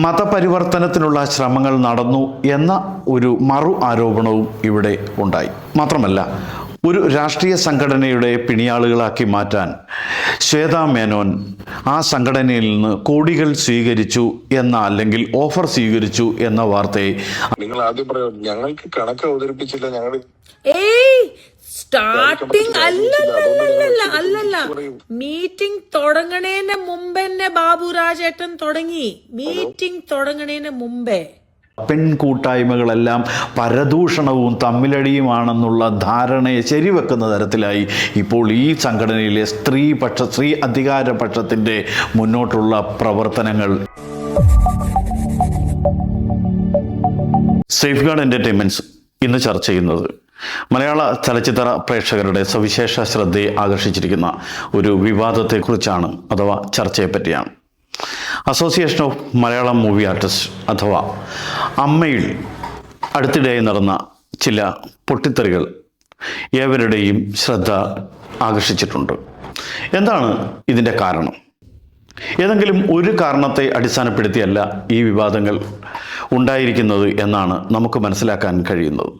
മതപരിവർത്തനത്തിനുള്ള ശ്രമങ്ങൾ നടന്നു എന്ന ഒരു മറു ആരോപണവും ഇവിടെ ഉണ്ടായി. മാത്രമല്ല, ഒരു രാഷ്ട്രീയ സംഘടനയുടെ പിണിയാളുകളാക്കി മാറ്റാൻ ശ്വേതാ മേനോൻ ആ സംഘടനയിൽ നിന്ന് കോടികൾ സ്വീകരിച്ചു എന്ന, അല്ലെങ്കിൽ ഓഫർ സ്വീകരിച്ചു എന്ന വാർത്തയെ നിങ്ങൾ ആദ്യം പറയാം, ഞങ്ങൾക്ക് കണക്ക് അവതരിപ്പിച്ചില്ല, ഞങ്ങൾ സ്റ്റാർട്ടിങ് അല്ലല്ല മീറ്റിംഗ് തുടങ്ങണേന് മുമ്പെന്നെ ബാബു രാജേട്ടൻ തുടങ്ങി. മീറ്റിംഗ് തുടങ്ങണേന് മുമ്പേ പെൺകൂട്ടായ്മകളെല്ലാം പരദൂഷണവും തമ്മിലടിയുമാണെന്നുള്ള ധാരണയെ ശരിവെക്കുന്ന തരത്തിലായി ഇപ്പോൾ ഈ സംഘടനയിലെ സ്ത്രീ അധികാരപക്ഷത്തിൻ്റെ മുന്നോട്ടുള്ള പ്രവർത്തനങ്ങൾ. സേഫ് ഗാർഡ് എൻ്റർടൈൻമെൻറ്റ്സ് ഇന്ന് ചർച്ച ചെയ്യുന്നത് മലയാള ചലച്ചിത്ര പ്രേക്ഷകരുടെ സവിശേഷ ശ്രദ്ധയെ ആകർഷിച്ചിരിക്കുന്ന ഒരു വിവാദത്തെക്കുറിച്ചാണ്, അഥവാ ചർച്ചയെപ്പറ്റിയാണ്. Association of Malayalam movie artist അഥവാ അമ്മയിൽ അടുത്തിടെയായി നടന്ന ചില പൊട്ടിത്തെറികൾ ഏവരുടെയും ശ്രദ്ധ ആകർഷിച്ചിട്ടുണ്ട്. എന്താണ് ഇതിൻ്റെ കാരണം? ഏതെങ്കിലും ഒരു കാരണത്തെ അടിസ്ഥാനപ്പെടുത്തിയല്ല ഈ വിവാദങ്ങൾ ഉണ്ടായിരിക്കുന്നത് എന്നാണ് നമുക്ക് മനസ്സിലാക്കാൻ കഴിയുന്നത്.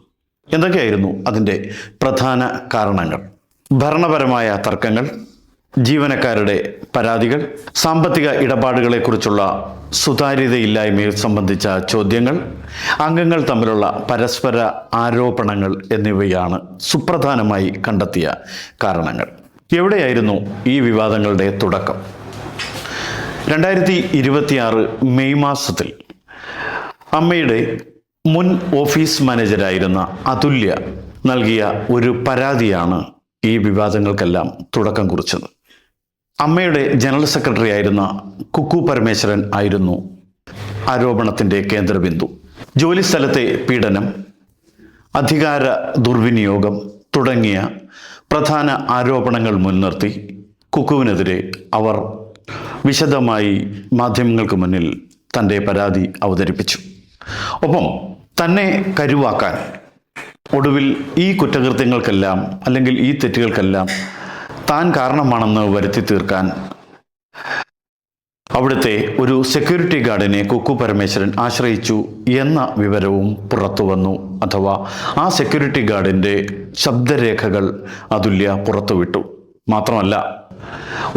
എന്തൊക്കെയായിരുന്നു അതിൻ്റെ പ്രധാന കാരണങ്ങൾ? ഭരണപരമായ തർക്കങ്ങൾ, ജീവനക്കാരുടെ പരാതികൾ, സാമ്പത്തിക ഇടപാടുകളെക്കുറിച്ചുള്ള സുതാര്യതയില്ലായ്മയെ സംബന്ധിച്ച ചോദ്യങ്ങൾ, അംഗങ്ങൾ തമ്മിലുള്ള പരസ്പര ആരോപണങ്ങൾ എന്നിവയാണ് സുപ്രധാനമായി കണ്ടെത്തിയ കാരണങ്ങൾ. എവിടെയായിരുന്നു ഈ വിവാദങ്ങളുടെ തുടക്കം? 2026 മെയ് മാസത്തിൽ അമ്മയുടെ മുൻ ഓഫീസ് മാനേജരായിരുന്ന അതുല്യ നൽകിയ ഒരു പരാതിയാണ് ഈ വിവാദങ്ങൾക്കെല്ലാം തുടക്കം കുറിച്ചത്. അമ്മയുടെ ജനറൽ സെക്രട്ടറി ആയിരുന്ന കുക്കു പരമേശ്വരൻ ആയിരുന്നു ആരോപണത്തിൻ്റെ കേന്ദ്രബിന്ദു. ജോലിസ്ഥലത്തെ പീഡനം, അധികാര ദുർവിനിയോഗം തുടങ്ങിയ പ്രധാന ആരോപണങ്ങൾ മുൻനിർത്തി കുക്കുവിനെതിരെ അവർ വിശദമായി മാധ്യമങ്ങൾക്ക് മുന്നിൽ തൻ്റെ പരാതി അവതരിപ്പിച്ചു. ഒപ്പം തന്നെ കരുവാക്കാൻ, ഒടുവിൽ ഈ കുറ്റകൃത്യങ്ങൾക്കെല്ലാം അല്ലെങ്കിൽ ഈ തെറ്റുകൾക്കെല്ലാം താൻ കാരണമാണെന്ന് വരുത്തി തീർക്കാൻ അവിടുത്തെ ഒരു സെക്യൂരിറ്റി ഗാർഡിനെ കുക്കു പരമേശ്വരൻ ആശ്രയിച്ചു എന്ന വിവരവും പുറത്തു വന്നു. അഥവാ ആ സെക്യൂരിറ്റി ഗാർഡിൻ്റെ ശബ്ദരേഖകൾ അതുല്യ പുറത്തുവിട്ടു. മാത്രമല്ല,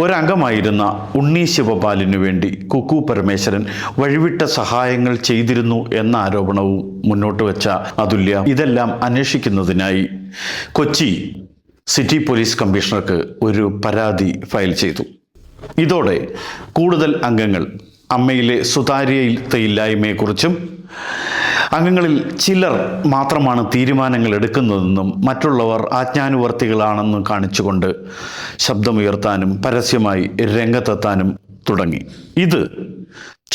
ഒരംഗമായിരുന്ന ഉണ്ണി ശിവപാലിനു വേണ്ടി കുക്കു പരമേശ്വരൻ വഴിവിട്ട സഹായങ്ങൾ ചെയ്തിരുന്നു എന്ന ആരോപണവും മുന്നോട്ട് വെച്ച അതുല്യ ഇതെല്ലാം അന്വേഷിക്കുന്നതിനായി കൊച്ചി സിറ്റി പോലീസ് കമ്മീഷണർക്ക് ഒരു പരാതി ഫയൽ ചെയ്തു. ഇതോടെ കൂടുതൽ അംഗങ്ങൾ അമ്മയിലെ സുതാര്യതയില്ലായ്മയെക്കുറിച്ചും അംഗങ്ങളിൽ ചിലർ മാത്രമാണ് തീരുമാനങ്ങൾ എടുക്കുന്നതെന്നും മറ്റുള്ളവർ ആജ്ഞാനുവർത്തികളാണെന്ന് കാണിച്ചുകൊണ്ട് ശബ്ദമുയർത്താനും പരസ്യമായി രംഗത്തെത്താനും തുടങ്ങി. ഇത്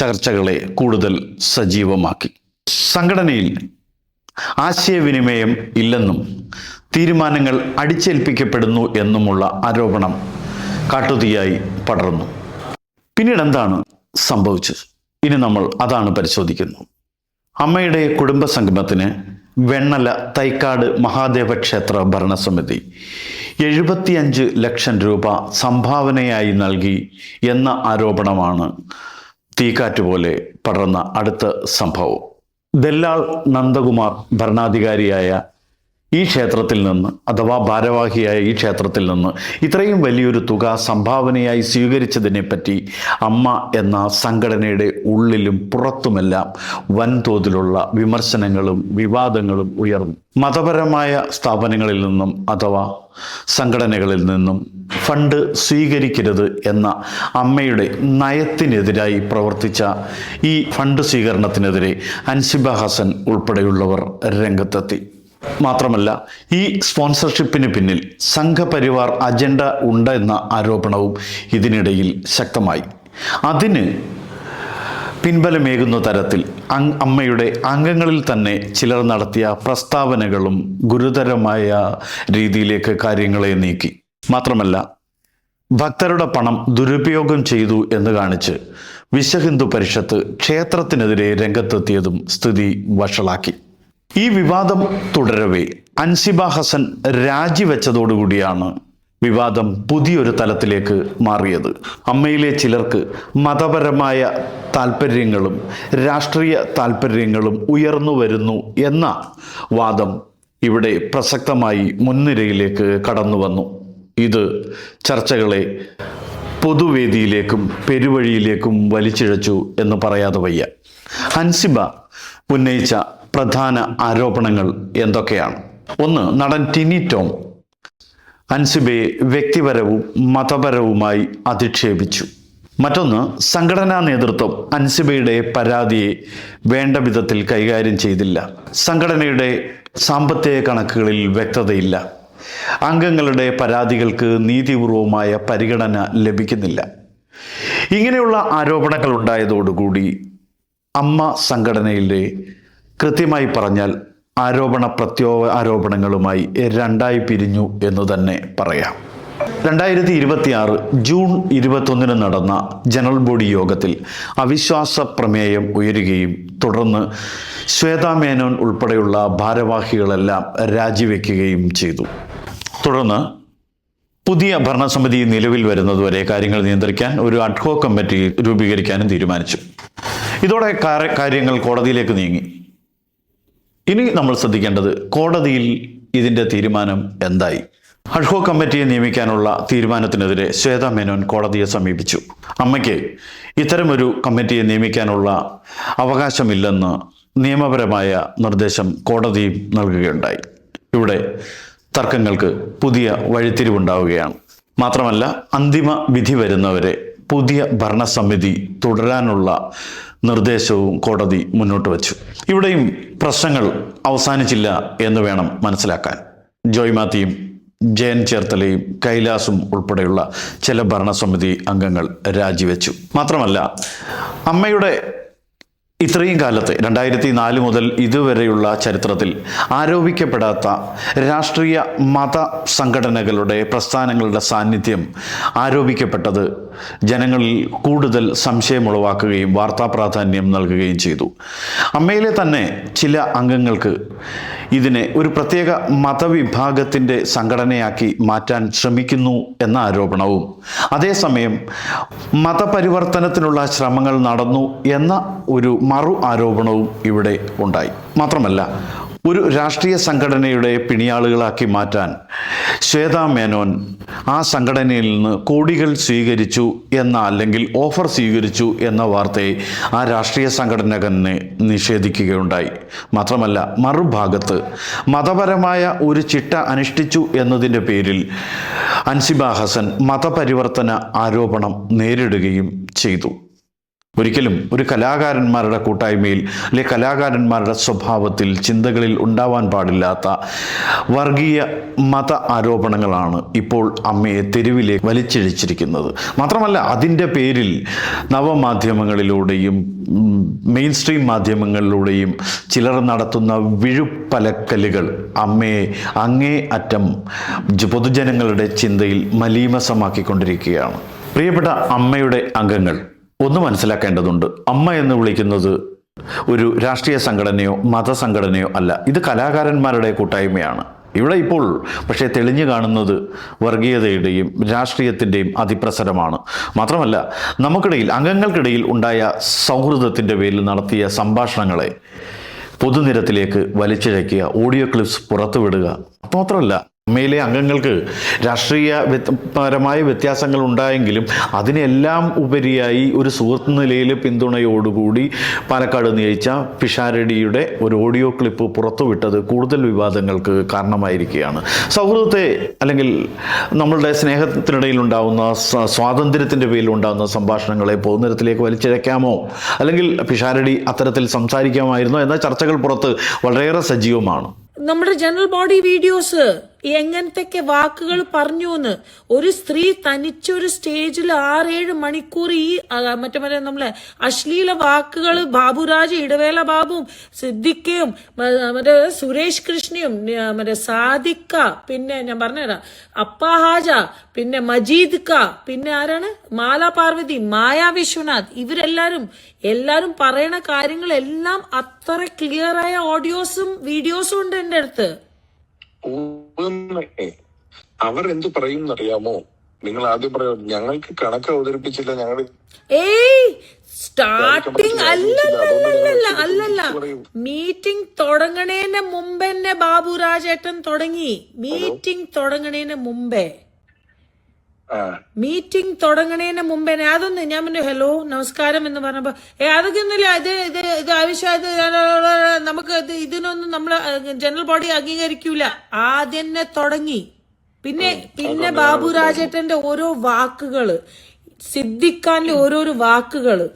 ചർച്ചകളെ കൂടുതൽ സജീവമാക്കി. സംഘടനയിൽ ആശയവിനിമയം ഇല്ലെന്നും തീരുമാനങ്ങൾ അടിച്ചേൽപ്പിക്കപ്പെടുന്നു എന്നുമുള്ള ആരോപണം കാട്ടുതീയായി പടർന്നു. പിന്നീട് എന്താണ് സംഭവിച്ചത്? ഇനി നമ്മൾ അതാണ് പരിശോധിക്കുന്നത്. അമ്മയുടെ കുടുംബസംഗമത്തിന് വെണ്ണല തൈക്കാട് മഹാദേവ ക്ഷേത്ര ഭരണസമിതി 75 ലക്ഷം രൂപ സംഭാവനയായി നൽകി എന്ന ആരോപണമാണ് തീക്കാറ്റ് പോലെ പടർന്ന അടുത്ത സംഭവം. ദല്ലാൾ നന്ദകുമാർ ഭരണാധികാരിയായ ഈ ക്ഷേത്രത്തിൽ നിന്ന്, അഥവാ ഭാരവാഹിയായ ഈ ക്ഷേത്രത്തിൽ നിന്ന് ഇത്രയും വലിയൊരു തുക സംഭാവനയായി സ്വീകരിച്ചതിനെപ്പറ്റി അമ്മ എന്ന സംഘടനയുടെ ഉള്ളിലും പുറത്തുമെല്ലാം വൻതോതിലുള്ള വിമർശനങ്ങളും വിവാദങ്ങളും ഉയർന്നു. മതപരമായ സ്ഥാപനങ്ങളിൽ നിന്നും അഥവാ സംഘടനകളിൽ നിന്നും ഫണ്ട് സ്വീകരിക്കരുത് എന്ന അമ്മയുടെ നയത്തിനെതിരായി പ്രവർത്തിച്ച ഈ ഫണ്ട് സ്വീകരണത്തിനെതിരെ അൻസിബ ഹസൻ ഉൾപ്പെടെയുള്ളവർ രംഗത്തെത്തി. മാത്രമല്ല, ഈ സ്പോൺസർഷിപ്പിന് പിന്നിൽ സംഘപരിവാർ അജണ്ട ഉണ്ടെന്ന ആരോപണവും ഇതിനിടയിൽ ശക്തമായി. അതിന് പിൻബലമേകുന്ന തരത്തിൽ അമ്മയുടെ അംഗങ്ങളിൽ തന്നെ ചിലർ നടത്തിയ പ്രസ്താവനകളും ഗുരുതരമായ രീതിയിലേക്ക് കാര്യങ്ങളെ നീക്കി. മാത്രമല്ല, ഭക്തരുടെ പണം ദുരുപയോഗം ചെയ്തു എന്ന് കാണിച്ച് വിശ്വഹിന്ദു പരിഷത്ത് ക്ഷേത്രത്തിനെതിരെ രംഗത്തെത്തിയതും സ്ഥിതി വഷളാക്കി. ഈ വിവാദം തുടരവേ അൻസിബ ഹസൻ രാജിവെച്ചതോടുകൂടിയാണ് വിവാദം പുതിയൊരു തലത്തിലേക്ക് മാറിയത്. അമ്മയിലെ ചിലർക്ക് മതപരമായ താല്പര്യങ്ങളും രാഷ്ട്രീയ താല്പര്യങ്ങളും ഉയർന്നു വരുന്നു എന്ന വാദം ഇവിടെ പ്രസക്തമായി മുൻനിരയിലേക്ക് കടന്നു വന്നു. ഇത് ചർച്ചകളെ പൊതുവേദിയിലേക്കും പെരുവഴിയിലേക്കും വലിച്ചിഴച്ചു എന്ന് പറയാതെ വയ്യ. ഹൻസിബ ഉന്നയിച്ച പ്രധാന ആരോപണങ്ങൾ എന്തൊക്കെയാണ്? ഒന്ന്, നടൻ ടിനി ടോം ഹൻസിബയെ വ്യക്തിപരവും മതപരവുമായി അധിക്ഷേപിച്ചു. മറ്റൊന്ന്, സംഘടനാ നേതൃത്വം ഹൻസിബയുടെ പരാതിയെ വേണ്ട വിധത്തിൽ കൈകാര്യം ചെയ്തില്ല. സംഘടനയുടെ സാമ്പത്തിക കണക്കുകളിൽ വ്യക്തതയില്ല. അംഗങ്ങളുടെ പരാതികൾക്ക് നീതിപൂർവമായ പരിഗണന ലഭിക്കുന്നില്ല. ഇങ്ങനെയുള്ള ആരോപണങ്ങൾ ഉണ്ടായതോടുകൂടി അമ്മ സംഘടനയിലെ കൃത്യമായി പറഞ്ഞാൽ ആരോപണങ്ങളുമായി രണ്ടായി പിരിഞ്ഞു എന്ന് തന്നെ പറയാം. 2026 ജൂൺ 21 നടന്ന ജനറൽ ബോഡി യോഗത്തിൽ അവിശ്വാസ പ്രമേയം ഉയരുകയും തുടർന്ന് ശ്വേതാ മേനോൻ ഉൾപ്പെടെയുള്ള ഭാരവാഹികളെല്ലാം രാജിവെക്കുകയും ചെയ്തു. തുടർന്ന് പുതിയ ഭരണസമിതി നിലവിൽ വരുന്നതുവരെ കാര്യങ്ങൾ നിയന്ത്രിക്കാൻ ഒരു അഡ്ഹോക് കമ്മിറ്റി രൂപീകരിക്കാനും തീരുമാനിച്ചു. ഇതോടെ കാര്യങ്ങൾ കോടതിയിലേക്ക് നീങ്ങി. ഇനി നമ്മൾ ശ്രദ്ധിക്കേണ്ടത് കോടതിയിൽ ഇതിൻ്റെ തീരുമാനം എന്തായി? അഡ്ഹോക് കമ്മിറ്റിയെ നിയമിക്കാനുള്ള തീരുമാനത്തിനെതിരെ ശ്വേതാ മേനോൻ കോടതിയെ സമീപിച്ചു. അമ്മയ്ക്ക് ഇത്തരമൊരു കമ്മിറ്റിയെ നിയമിക്കാനുള്ള അവകാശമില്ലെന്ന് നിയമപരമായ നിർദ്ദേശം കോടതിയും നൽകുകയുണ്ടായി. ഇവിടെ തർക്കങ്ങൾക്ക് പുതിയ വഴിത്തിരിവുണ്ടാവുകയാണ്. മാത്രമല്ല, അന്തിമ വിധി വരുന്നവരെ പുതിയ ഭരണസമിതി തുടരാനുള്ള നിർദ്ദേശവും കോടതി മുന്നോട്ട് വച്ചു. ഇവിടെയും പ്രശ്നങ്ങൾ അവസാനിച്ചില്ല എന്ന് വേണം മനസ്സിലാക്കാൻ. ജോയ് മാത്യുവും ജയൻ ചേർത്തലയും കൈലാസും ഉൾപ്പെടെയുള്ള ചില ഭരണസമിതി അംഗങ്ങൾ രാജിവെച്ചു. മാത്രമല്ല, അമ്മയുടെ ഇത്രയും കാലത്തെ 2004 മുതൽ ഇതുവരെയുള്ള ചരിത്രത്തിൽ ആരോപിക്കപ്പെടാത്ത രാഷ്ട്രീയ മത സംഘടനകളുടെ പ്രസ്ഥാനങ്ങളുടെ സാന്നിധ്യം ആരോപിക്കപ്പെട്ടത് ജനങ്ങളിൽ കൂടുതൽ സംശയമുളവാക്കുകയും വാർത്താ പ്രാധാന്യം നൽകുകയും ചെയ്തു. അമ്മയിലെ തന്നെ ചില അംഗങ്ങൾക്ക് ഇതിനെ ഒരു പ്രത്യേക മതവിഭാഗത്തിൻ്റെ സംഘടനയാക്കി മാറ്റാൻ ശ്രമിക്കുന്നു എന്ന ആരോപണവും, അതേസമയം മതപരിവർത്തനത്തിനുള്ള ശ്രമങ്ങൾ നടന്നു എന്ന ഒരു മറു ആരോപണവും ഇവിടെ ഉണ്ടായി. മാത്രമല്ല, ഒരു രാഷ്ട്രീയ സംഘടനയുടെ പിണിയാളുകളാക്കി മാറ്റാൻ ശ്വേതാ മേനോൻ ആ സംഘടനയിൽ നിന്ന് കോടികൾ സ്വീകരിച്ചു എന്ന, അല്ലെങ്കിൽ ഓഫർ സ്വീകരിച്ചു എന്ന വാർത്തയെ ആ രാഷ്ട്രീയ സംഘടനകനെ നിഷേധിക്കുകയുണ്ടായി. മാത്രമല്ല, മറുഭാഗത്ത് മതപരമായ ഒരു ചിട്ട അനുഷ്ഠിച്ചു എന്നതിൻ്റെ പേരിൽ ഹൻസിബ ഹസൻ മതപരിവർത്തന ആരോപണം നേരിടുകയും ചെയ്തു. ഒരിക്കലും ഒരു കലാകാരന്മാരുടെ കൂട്ടായ്മയിൽ അല്ലെ കലാകാരന്മാരുടെ സ്വഭാവത്തിൽ ചിന്തകളിൽ ഉണ്ടാവാൻ പാടില്ലാത്ത വർഗീയ മത ആരോപണങ്ങളാണ് ഇപ്പോൾ അമ്മയെ തെരുവിലേക്ക് വലിച്ചിഴച്ചിരിക്കുന്നത്. മാത്രമല്ല, അതിൻ്റെ പേരിൽ നവമാധ്യമങ്ങളിലൂടെയും മെയിൻ സ്ട്രീം മാധ്യമങ്ങളിലൂടെയും ചിലർ നടത്തുന്ന വിഴുപ്പലക്കലുകൾ അമ്മയെ അങ്ങേ അറ്റം പൊതുജനങ്ങളുടെ ചിന്തയിൽ മലീമസമാക്കിക്കൊണ്ടിരിക്കുകയാണ്. പ്രിയപ്പെട്ട അമ്മയുടെ അംഗങ്ങൾ, ഒന്ന് മനസ്സിലാക്കേണ്ടതുണ്ട്. അമ്മ എന്ന് വിളിക്കുന്നത് ഒരു രാഷ്ട്രീയ സംഘടനയോ മതസംഘടനയോ അല്ല. ഇത് കലാകാരന്മാരുടെ കൂട്ടായ്മയാണ്. ഇവിടെ ഇപ്പോൾ പക്ഷേ തെളിഞ്ഞു കാണുന്നത് വർഗീയതയുടെയും രാഷ്ട്രീയത്തിൻ്റെയും അതിപ്രസരമാണ്. മാത്രമല്ല, നമുക്കിടയിൽ അംഗങ്ങൾക്കിടയിൽ ഉണ്ടായ സൗഹൃദത്തിൻ്റെ പേരിൽ നടത്തിയ സംഭാഷണങ്ങളെ പൊതുനിരത്തിലേക്ക് വലിച്ചിഴയ്ക്കുക, ഓഡിയോ ക്ലിപ്സ് പുറത്തുവിടുക. മാത്രമല്ല, അമ്മയിലെ അംഗങ്ങൾക്ക് രാഷ്ട്രീയപരമായ വ്യത്യാസങ്ങൾ ഉണ്ടായെങ്കിലും അതിനെല്ലാം ഉപരിയായി ഒരു സുഹൃത്ത് നിലയിൽ പിന്തുണയോടുകൂടി പാലക്കാട് നിയയിച്ച പിഷാരടിയുടെ ഒരു ഓഡിയോ ക്ലിപ്പ് പുറത്തുവിട്ടത് കൂടുതൽ വിവാദങ്ങൾക്ക് കാരണമായിരിക്കുകയാണ്. സൗഹൃദത്തെ അല്ലെങ്കിൽ നമ്മളുടെ സ്നേഹത്തിനിടയിൽ ഉണ്ടാകുന്ന സ്വാതന്ത്ര്യത്തിൻ്റെ പേരിൽ ഉണ്ടാകുന്ന സംഭാഷണങ്ങളെ പൊതുനിരത്തിലേക്ക് വലിച്ചിഴയ്ക്കാമോ, അല്ലെങ്കിൽ പിഷാരടി അത്തരത്തിൽ സംസാരിക്കാമായിരുന്നോ എന്ന ചർച്ചകൾ പുറത്ത് വളരെയേറെ സജീവമാണ്. നമ്മുടെ ജനറൽ ബോഡി വീഡിയോസ് എങ്ങനത്തെ വാക്കുകൾ പറഞ്ഞു എന്ന്, ഒരു സ്ത്രീ തനിച്ചൊരു സ്റ്റേജിൽ 6-7 മണിക്കൂർ ഈ മറ്റേ നമ്മളെ അശ്ലീല വാക്കുകൾ ബാബുരാജ്, ഇടവേള ബാബുവും സിദ്ദിഖയും മറ്റേ സുരേഷ് കൃഷ്ണയും മറ്റേ സാദിക്ക, പിന്നെ ഞാൻ പറഞ്ഞുതരാം അപ്പാഹാജ, പിന്നെ മജീദ് ക, പിന്നെ ആരാണ് മാല പാർവതി, മായ വിശ്വനാഥ്, എല്ലാരും പറയണ കാര്യങ്ങളെല്ലാം അത്ര ക്ലിയർ ആയ ഓഡിയോസും വീഡിയോസും ഉണ്ട് എൻ്റെ അടുത്ത്. അവർ എന്ത് പറയും എന്നറിയാമോ? നിങ്ങൾ ആദ്യം പറയും ഞങ്ങൾക്ക് കണക്ക് അവതരിപ്പിച്ചില്ല, ഞങ്ങൾ ഏയ് സ്റ്റാർട്ടിങ് അല്ലല്ല മീറ്റിംഗ് തുടങ്ങണേന് മുമ്പ് തന്നെ ബാബു രാജേട്ടൻ തുടങ്ങി. മീറ്റിംഗ് തുടങ്ങണേന് മുമ്പേ അതൊന്ന് ഞാൻ പറഞ്ഞു ഹലോ നമസ്കാരം എന്ന് പറഞ്ഞപ്പോ അതൊക്കെ ഒന്നുമില്ല, ഇത് ആവശ്യം നമുക്ക് ഇതിനൊന്നും നമ്മള് ജനറൽ ബോഡി അംഗീകരിക്കൂല. ആദ്യം തന്നെ തുടങ്ങി. പിന്നെ ബാബു രാജേട്ടന്റെ ഓരോ വാക്കുകള്, സിദ്ദിഖാന്റെ ഓരോരോ വാക്കുകള്,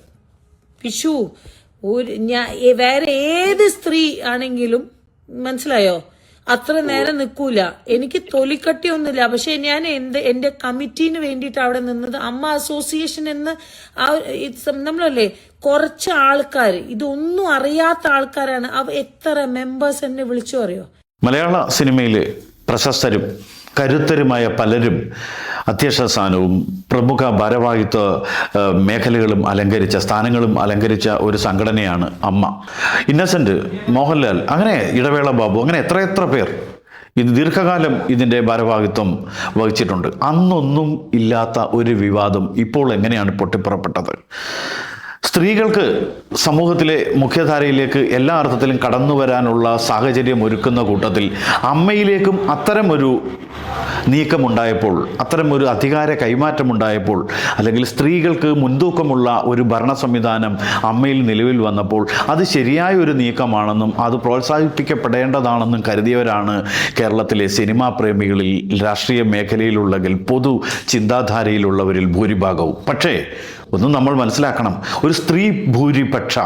വിഷു വേറെ ഏത് സ്ത്രീ ആണെങ്കിലും മനസ്സിലായോ അത്ര നേരം നിൽക്കൂല. എനിക്ക് തൊലിക്കട്ടിയൊന്നുമില്ല, പക്ഷെ ഞാൻ എന്റെ കമ്മിറ്റീന് വേണ്ടിയിട്ട് അവിടെ നിന്നത് അമ്മ അസോസിയേഷൻ എന്ന് നമ്മളല്ലേ കുറച്ച് ആൾക്കാർ, ഇതൊന്നും അറിയാത്ത ആൾക്കാരാണ്. എത്ര മെമ്പേഴ്സ് എന്നെ വിളിച്ചു അറിയോ? മലയാള സിനിമയിലെ പ്രശസ്തരും കരുത്തരുമായ പലരും അധ്യക്ഷ സ്ഥാനവും പ്രമുഖ ഭാരവാഹിത്വ മേഖലകളും അലങ്കരിച്ച സ്ഥാനങ്ങളും അലങ്കരിച്ച ഒരു സംഘടനയാണ് അമ്മ. ഇന്നസെന്റ്, മോഹൻലാൽ, അങ്ങനെ ഇടവേള ബാബു, അങ്ങനെ എത്രയെത്ര പേർ ഇത് ദീർഘകാലം ഇതിൻ്റെ ഭാരവാഹിത്വം വഹിച്ചിട്ടുണ്ട്. അന്നൊന്നും ഇല്ലാത്ത ഒരു വിവാദം ഇപ്പോൾ എങ്ങനെയാണ് പൊട്ടിപ്പുറപ്പെട്ടത്? സ്ത്രീകൾക്ക് സമൂഹത്തിലെ മുഖ്യധാരയിലേക്ക് എല്ലാ അർത്ഥത്തിലും കടന്നു വരാനുള്ള സാഹചര്യം ഒരുക്കുന്ന കൂട്ടത്തിൽ അമ്മയിലേക്കും അത്തരമൊരു നീക്കമുണ്ടായപ്പോൾ, അത്തരമൊരു അധികാര കൈമാറ്റമുണ്ടായപ്പോൾ, അല്ലെങ്കിൽ സ്ത്രീകൾക്ക് മുൻതൂക്കമുള്ള ഒരു ഭരണ സംവിധാനം അമ്മയിൽ നിലവിൽ വന്നപ്പോൾ അത് ശരിയായ ഒരു നീക്കമാണെന്നും അത് പ്രോത്സാഹിപ്പിക്കപ്പെടേണ്ടതാണെന്നും കരുതിയവരാണ് കേരളത്തിലെ സിനിമാ പ്രേമികളിൽ, രാഷ്ട്രീയ മേഖലയിലുള്ളതിൽ, പൊതു ചിന്താധാരയിലുള്ളവരിൽ ഭൂരിഭാഗവും. പക്ഷേ ഒന്നും നമ്മൾ മനസ്സിലാക്കണം, ഒരു സ്ത്രീ ഭൂരിപക്ഷ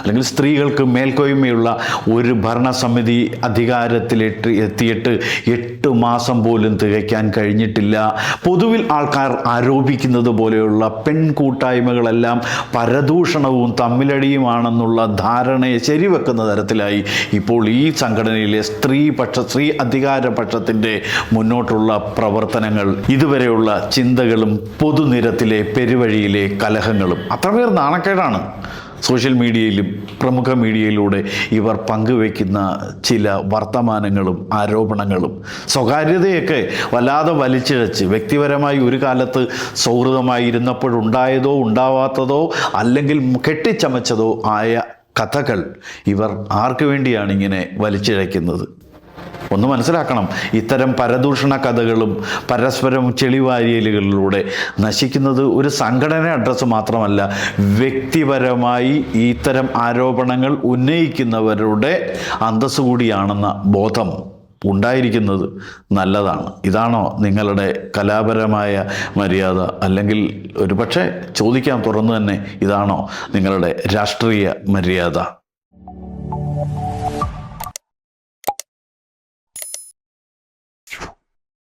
അല്ലെങ്കിൽ സ്ത്രീകൾക്ക് മേൽക്കോയ്മയുള്ള ഒരു ഭരണസമിതി അധികാരത്തിലെത്തിയിട്ട് 8 മാസം പോലും തികയ്ക്കാൻ കഴിഞ്ഞിട്ടില്ല. പൊതുവിൽ ആൾക്കാർ ആരോപിക്കുന്നത് പോലെയുള്ള പെൺകൂട്ടായ്മകളെല്ലാം പരദൂഷണവും തമ്മിലടിയുമാണെന്നുള്ള ധാരണയെ ശരിവെക്കുന്ന തരത്തിലായി ഇപ്പോൾ ഈ സംഘടനയിലെ സ്ത്രീ അധികാരപക്ഷത്തിൻ്റെ മുന്നോട്ടുള്ള പ്രവർത്തനങ്ങൾ, ഇതുവരെയുള്ള ചിന്തകളും പൊതുനിരത്തിലെ പെരുവഴിയിലെ കലഹങ്ങളും. അത്രമേർ നാണക്കേടാണ് സോഷ്യൽ മീഡിയയിലും പ്രമുഖ മീഡിയയിലൂടെ ഇവർ പങ്കുവയ്ക്കുന്ന ചില വർത്തമാനങ്ങളും ആരോപണങ്ങളും. സ്വകാര്യതയൊക്കെ വല്ലാതെ വലിച്ചിഴച്ച് വ്യക്തിപരമായി ഒരു കാലത്ത് സൗഹൃദമായിരുന്നപ്പോഴുണ്ടായതോ ഉണ്ടാവാത്തതോ അല്ലെങ്കിൽ കെട്ടിച്ചമച്ചതോ ആയ കഥകൾ ഇവർ ആർക്കു വേണ്ടിയാണ് ഇങ്ങനെ വലിച്ചിഴയ്ക്കുന്നത്? ഒന്ന് മനസ്സിലാക്കണം, ഇത്തരം പരദൂഷണ കഥകളും പരസ്പരം ചെളിവാരിയലുകളിലൂടെ നശിക്കുന്നത് ഒരു സംഘടന അഡ്രസ്സ് മാത്രമല്ല, വ്യക്തിപരമായി ഇത്തരം ആരോപണങ്ങൾ ഉന്നയിക്കുന്നവരുടെ അന്തസ്സ് കൂടിയാണെന്ന ബോധം ഉണ്ടായിരിക്കുന്നത് നല്ലതാണ്. ഇതാണോ നിങ്ങളുടെ കലാപരമായ മര്യാദ? അല്ലെങ്കിൽ ഒരു പക്ഷേ ചോദിക്കാൻ തുറന്നു തന്നെ, ഇതാണോ നിങ്ങളുടെ രാഷ്ട്രീയ മര്യാദ?